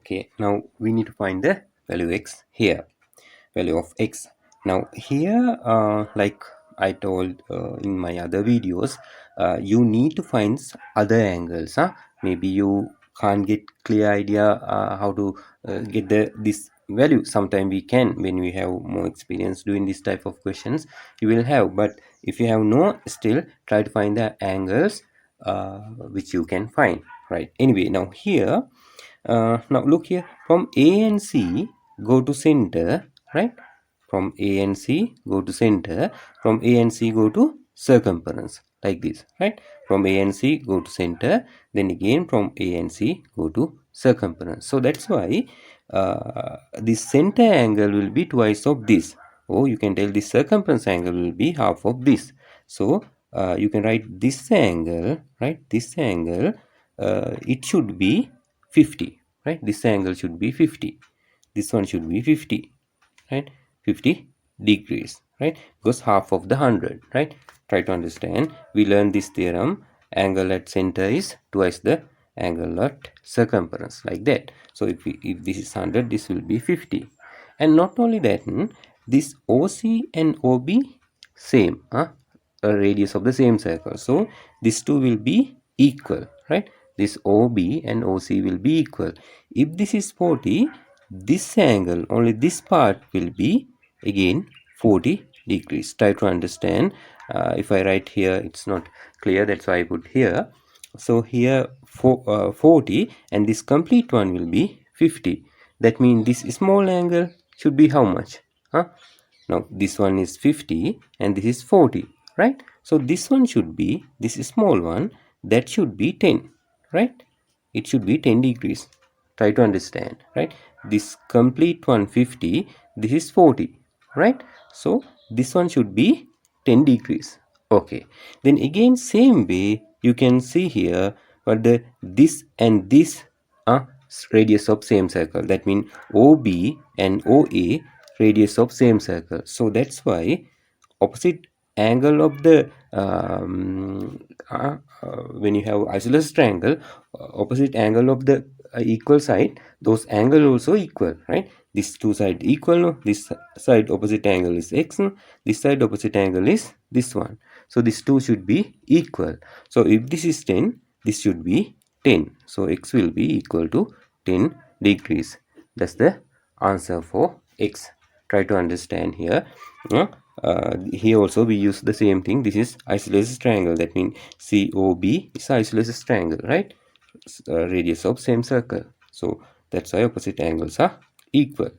Okay, now we need to find the value x here, value of x. Now here, like I told in my other videos, you need to find other angles. Maybe you can't get clear idea how to get this value. Sometime we can, when we have more experience doing this type of questions, you will have. But if you have no, still try to find the angles which you can find, right? Anyway, now here, now look here, from A and C go to center, right? From A and C go to center, from A and C go to circumference, like this, right? From A and C go to center, then again from A and C go to circumference. So that's why this center angle will be twice of this. Or you can tell the circumference angle will be half of this. So you can write this angle, right? This angle, it should be 50, right? This angle should be 50. This one should be 50, right? 50 degrees, right? Because half of the 100, right? Try to understand. We learned this theorem. Angle at center is twice the angle at circumference, like that. So if this is 100, this will be 50. And not only that, this OC and OB same, a radius of the same circle. So these two will be equal, right? This OB and OC will be equal. If this is 40, this angle, only this part will be again 40 degrees. Try to understand. If I write here, it's not clear, that's why I put here. So here 40, and this complete one will be 50. That means this small angle should be how much? Now this one is 50 and this is 40, right? So this one should be, this small one, that should be 10, right? It should be 10 degrees. Try to understand, right? This complete one 50, this is 40, right? So this one should be 10 degrees. Okay, then again same way you can see here, but this and this radius of same circle. That means OB and OA radius of same circle. So that's why opposite angle of the when you have isosceles triangle, opposite angle of the equal side, those angle also equal, right? These two side equal, no? This side opposite angle is x, no? This side opposite angle is this one. So these two should be equal. So if this is 10, this should be 10. So x will be equal to 10 degrees. That's the answer for x. Try to understand here. Here also we use the same thing. This is isosceles triangle. That means COB is isosceles triangle, right? Radius of same circle. So that's why opposite angles are equal,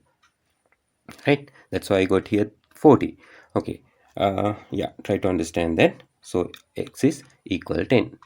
right? That's why I got here 40. Okay. Yeah, try to understand that. So x is equal 10.